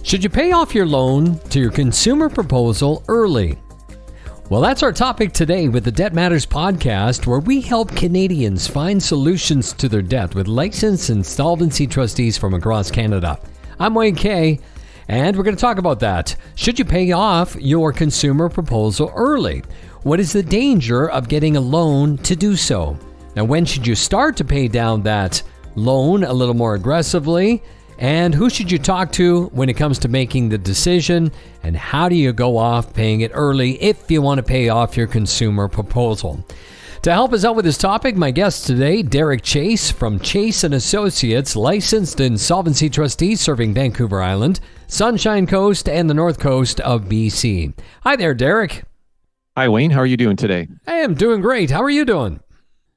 Should you pay off your loan to your consumer proposal early? Well, that's our topic today with the Debt Matters podcast, where we help Canadians find solutions to their debt with licensed insolvency trustees from across Canada. I'm Wayne Kay, and we're going to talk about that. Should you pay off your consumer proposal early? What is the danger of getting a loan to do so? Now, when should you start to pay down that loan a little more aggressively? And who should you talk to when it comes to making the decision? And how do you go off paying it early if you want to pay off your consumer proposal? To help us out with this topic, my guest today, Derek Chase from Chase & Associates, licensed insolvency trustee serving Vancouver Island, Sunshine Coast, and the North Coast of BC. Hi there, Derek. Hi, Wayne. How are you doing today? I am doing great. How are you doing?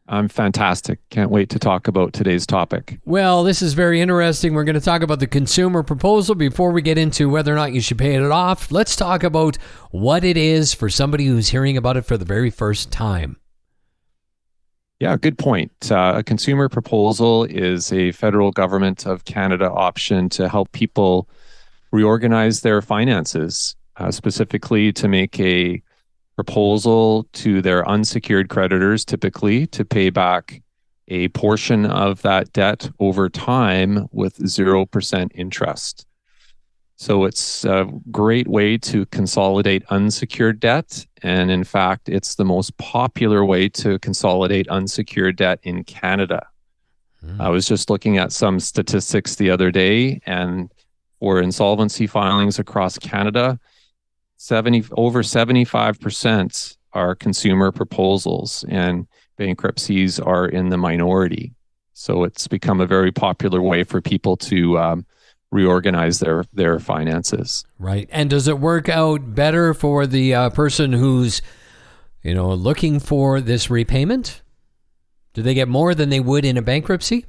I'm fantastic. Can't wait to talk about today's topic. Well, this is very interesting. We're going to talk about the consumer proposal. Before we get into whether or not you should pay it off, let's talk about what it is for somebody who's hearing about it for the very first time. Yeah, good point. A consumer proposal is a federal government of Canada option to help people reorganize their finances, specifically to make a proposal to their unsecured creditors, typically to pay back a portion of that debt over time with 0% interest. So it's a great way to consolidate unsecured debt. And in fact, it's the most popular way to consolidate unsecured debt in Canada. I was just looking at some statistics the other day, and for insolvency filings across Canada, over 75% are consumer proposals, and bankruptcies are in the minority. So it's become a very popular way for people to reorganize their finances. Right. And does it work out better for the person who's, looking for this repayment? Do they get more than they would in a bankruptcy?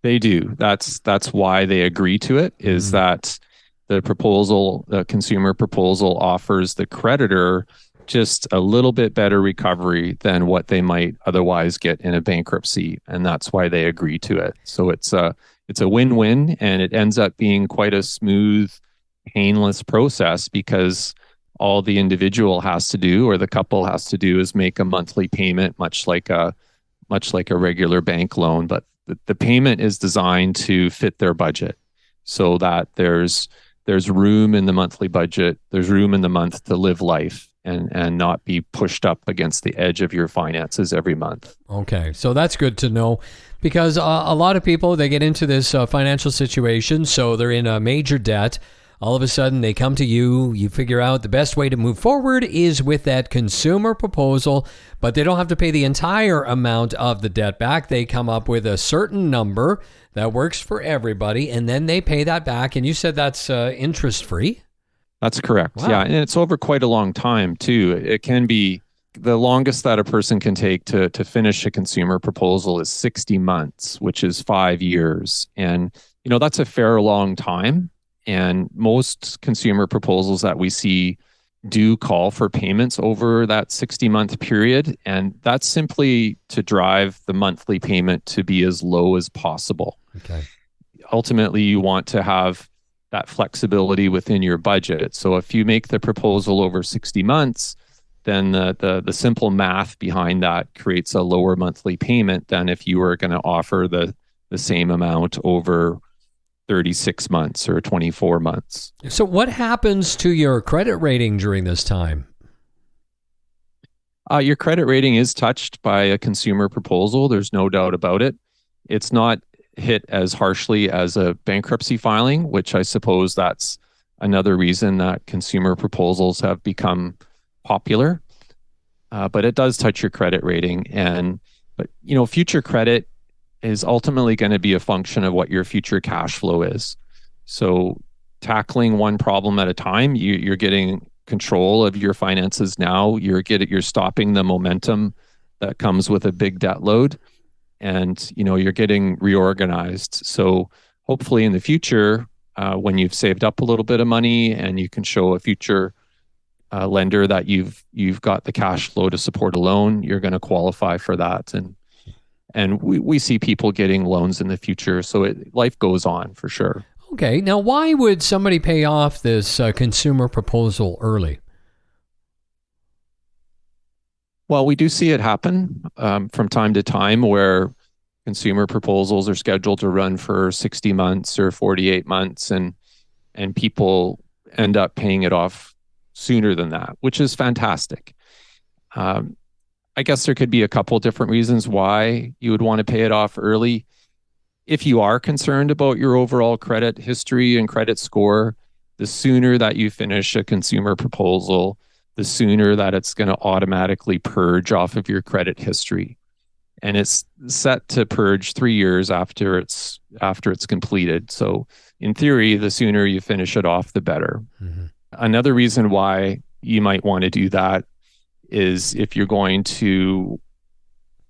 They do. That's why they agree to it, is that the consumer proposal offers the creditor just a little bit better recovery than what they might otherwise get in a bankruptcy. And that's why they agree to it. So it's a win-win, and it ends up being quite a smooth, painless process, because all the individual has to do, or the couple has to do, is make a monthly payment, much like a regular bank loan. But the payment is designed to fit their budget, so that there's room in the monthly budget, there's room in the month to live life and not be pushed up against the edge of your finances every month. Okay, so that's good to know, because a lot of people, they get into this financial situation, so they're in a major debt. All of a sudden, they come to you, you figure out the best way to move forward is with that consumer proposal, but they don't have to pay the entire amount of the debt back. They come up with a certain number that works for everybody, and then they pay that back. And you said that's interest-free? That's correct. Wow. Yeah, and it's over quite a long time, too. It can be the longest that a person can take to finish a consumer proposal is 60 months, which is 5 years. And, that's a fair long time. And most consumer proposals that we see do call for payments over that 60-month period. And that's simply to drive the monthly payment to be as low as possible. Okay. Ultimately, you want to have that flexibility within your budget. So if you make the proposal over 60 months, then the simple math behind that creates a lower monthly payment than if you were going to offer the same amount over 36 months or 24 months. So what happens to your credit rating during this time? Your credit rating is touched by a consumer proposal. There's no doubt about it. It's not hit as harshly as a bankruptcy filing, which I suppose that's another reason that consumer proposals have become popular. But it does touch your credit rating. But future credit is ultimately going to be a function of what your future cash flow is. So tackling one problem at a time, you're getting control of your finances now. You're stopping the momentum that comes with a big debt load, and you're getting reorganized. So hopefully in the future, when you've saved up a little bit of money and you can show a future lender that you've got the cash flow to support a loan, you're going to qualify for that. And we see people getting loans in the future. So life goes on for sure. Okay, now why would somebody pay off this consumer proposal early? Well, we do see it happen from time to time where consumer proposals are scheduled to run for 60 months or 48 months, and people end up paying it off sooner than that, which is fantastic. I guess there could be a couple different reasons why you would want to pay it off early. If you are concerned about your overall credit history and credit score, the sooner that you finish a consumer proposal, the sooner that it's going to automatically purge off of your credit history. And it's set to purge 3 years after it's completed. So in theory, the sooner you finish it off, the better. Mm-hmm. Another reason why you might want to do that is if you're going to,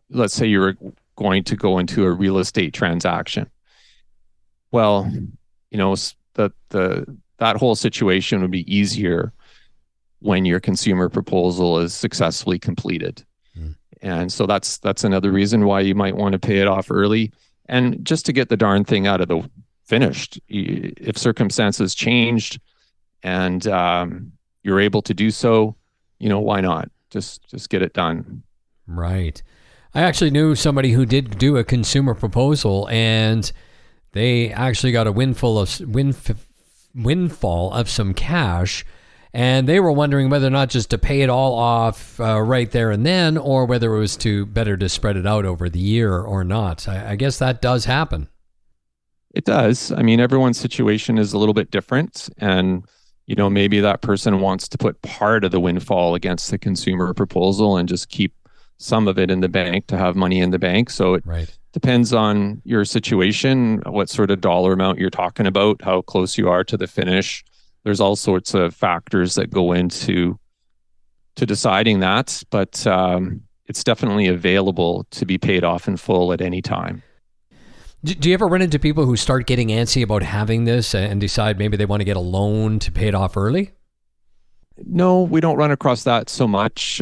let's say you're going to go into a real estate transaction. Well, that whole situation would be easier when your consumer proposal is successfully completed. And so that's another reason why you might want to pay it off early, and just to get the darn thing out of the finished. If circumstances changed and you're able to do so, why not? Just get it done. Right. I actually knew somebody who did do a consumer proposal, and they actually got a windfall of some cash. And they were wondering whether or not just to pay it all off right there and then, or whether it was better to spread it out over the year or not. I guess that does happen. It does. I mean, everyone's situation is a little bit different. And, maybe that person wants to put part of the windfall against the consumer proposal and just keep some of it in the bank to have money in the bank. So it depends on your situation, what sort of dollar amount you're talking about, how close you are to the finish. There's all sorts of factors that go into deciding that, but it's definitely available to be paid off in full at any time. Do you ever run into people who start getting antsy about having this and decide maybe they want to get a loan to pay it off early? No, we don't run across that so much.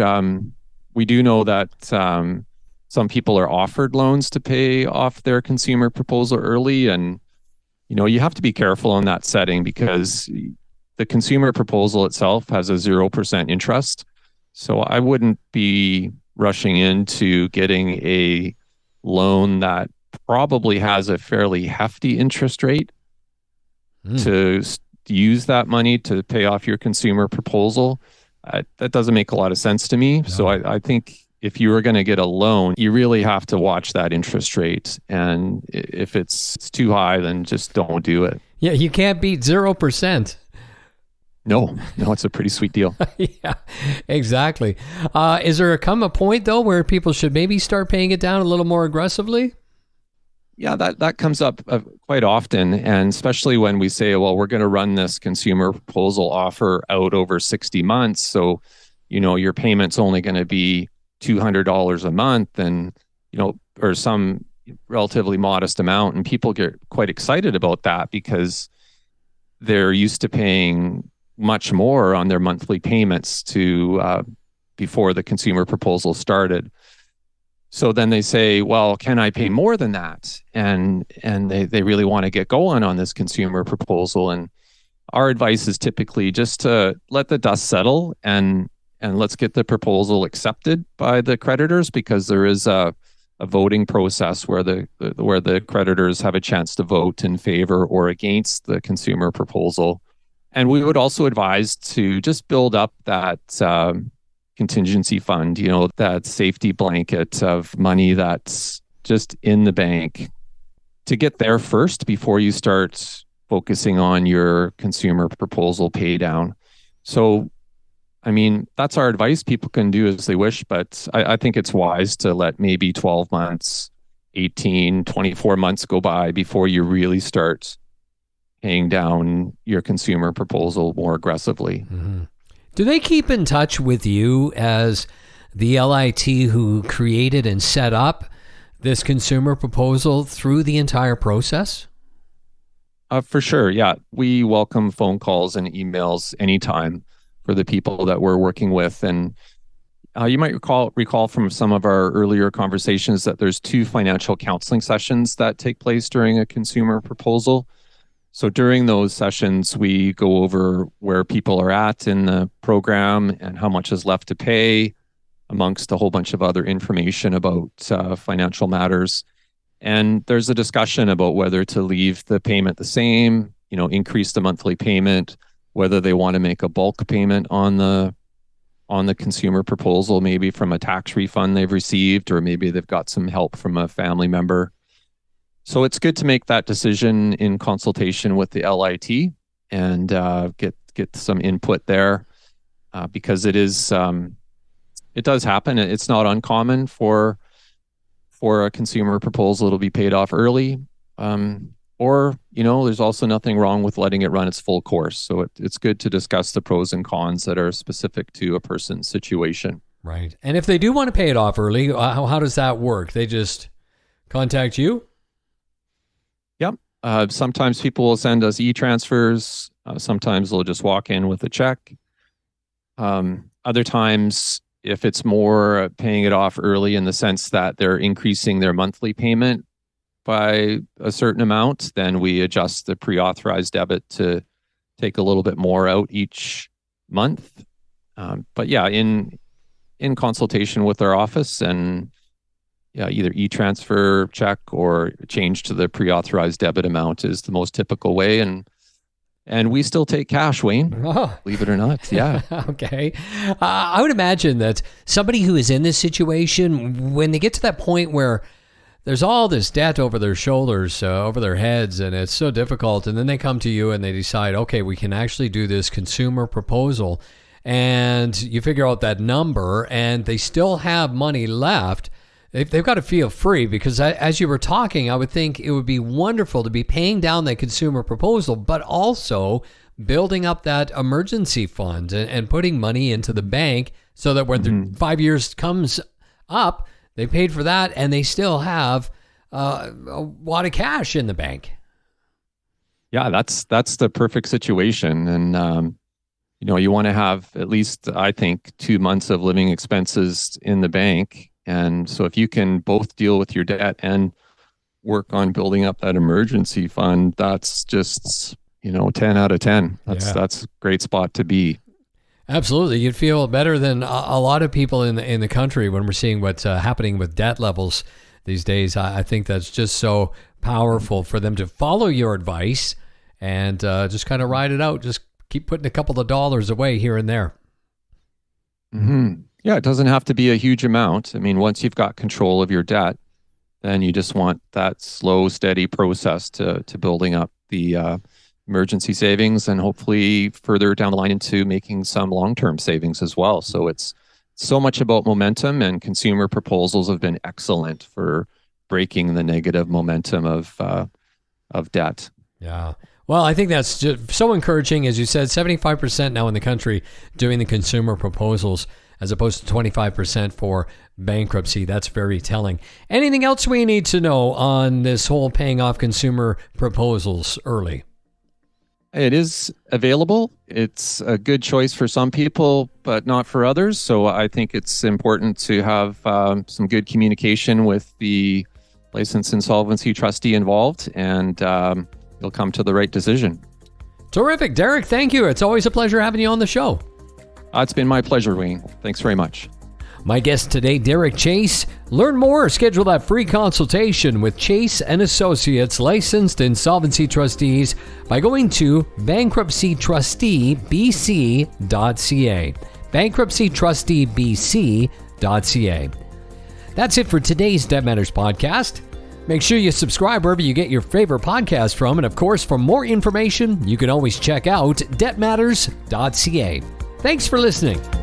We do know that some people are offered loans to pay off their consumer proposal early, and you have to be careful in that setting because the consumer proposal itself has a 0% interest. So I wouldn't be rushing into getting a loan that probably has a fairly hefty interest rate to use that money to pay off your consumer proposal. That doesn't make a lot of sense to me. No. So I think if you were going to get a loan, you really have to watch that interest rate. And if it's too high, then just don't do it. Yeah, you can't beat 0%. No, it's a pretty sweet deal. Yeah, exactly. Is there a point, though, where people should maybe start paying it down a little more aggressively? Yeah, that comes up quite often, and especially when we say, well, we're going to run this consumer proposal offer out over 60 months. So, your payment's only going to be $200 a month and, or some relatively modest amount. And people get quite excited about that because they're used to paying much more on their monthly payments before the consumer proposal started. So then they say, well, can I pay more than that? And they really want to get going on this consumer proposal. And our advice is typically just to let the dust settle and let's get the proposal accepted by the creditors, because there is a voting process where the creditors have a chance to vote in favor or against the consumer proposal. And we would also advise to just build up that contingency fund, that safety blanket of money that's just in the bank to get there first before you start focusing on your consumer proposal pay down. So, I mean, that's our advice. People can do as they wish, but I think it's wise to let maybe 12 months, 18, 24 months go by before you really start paying down your consumer proposal more aggressively. Mm-hmm. Do they keep in touch with you as the LIT who created and set up this consumer proposal through the entire process? For sure, yeah. We welcome phone calls and emails anytime for the people that we're working with. And you might recall from some of our earlier conversations that there's 2 financial counseling sessions that take place during a consumer proposal. So during those sessions, we go over where people are at in the program and how much is left to pay, amongst a whole bunch of other information about financial matters. And there's a discussion about whether to leave the payment the same, increase the monthly payment, whether they want to make a bulk payment on the consumer proposal, maybe from a tax refund they've received, or maybe they've got some help from a family member. So it's good to make that decision in consultation with the LIT and get some input there because it does happen. It's not uncommon for a consumer proposal to be paid off early, or there's also nothing wrong with letting it run its full course. So it's good to discuss the pros and cons that are specific to a person's situation. Right. And if they do want to pay it off early, how does that work? They just contact you? Yep. Sometimes people will send us e-transfers. Sometimes they'll just walk in with a check. Other times, if it's more paying it off early in the sense that they're increasing their monthly payment by a certain amount, then we adjust the pre-authorized debit to take a little bit more out each month. But yeah, in consultation with our office, and either e-transfer, check, or change to the pre-authorized debit amount is the most typical way. And we still take cash, Wayne, believe it or not. Yeah. Okay. I would imagine that somebody who is in this situation, when they get to that point where there's all this debt over their shoulders, over their heads, and it's so difficult, and then they come to you and they decide, okay, we can actually do this consumer proposal, and you figure out that number, and they still have money left. They've got to feel free, because as you were talking, I would think it would be wonderful to be paying down that consumer proposal, but also building up that emergency fund and putting money into the bank so that when the 5 years comes up, they paid for that and they still have a lot of cash in the bank. Yeah, that's the perfect situation. And, you want to have at least, I think, 2 months of living expenses in the bank. And so if you can both deal with your debt and work on building up that emergency fund, that's just, 10 out of 10. That's a great spot to be. Absolutely. You'd feel better than a lot of people in the country when we're seeing what's happening with debt levels these days. I think that's just so powerful for them to follow your advice and just kind of ride it out. Just keep putting a couple of dollars away here and there. Mm-hmm. Yeah, it doesn't have to be a huge amount. I mean, once you've got control of your debt, then you just want that slow, steady process to building up the emergency savings, and hopefully further down the line into making some long-term savings as well. So it's so much about momentum, and consumer proposals have been excellent for breaking the negative momentum of debt. Yeah. Well, I think that's just so encouraging. As you said, 75% now in the country doing the consumer proposals, as opposed to 25% for bankruptcy. That's very telling. Anything else we need to know on this whole paying off consumer proposals early? It is available. It's a good choice for some people, but not for others. So I think it's important to have some good communication with the licensed insolvency trustee involved, and you'll come to the right decision. Terrific. Derek, thank you. It's always a pleasure having you on the show. It's been my pleasure, Wayne. Thanks very much. My guest today, Derek Chase. Learn more or schedule that free consultation with Chase & Associates licensed insolvency trustees by going to bankruptcytrusteebc.ca. bankruptcytrusteebc.ca. That's it for today's Debt Matters podcast. Make sure you subscribe wherever you get your favorite podcast from. And of course, for more information, you can always check out debtmatters.ca. Thanks for listening.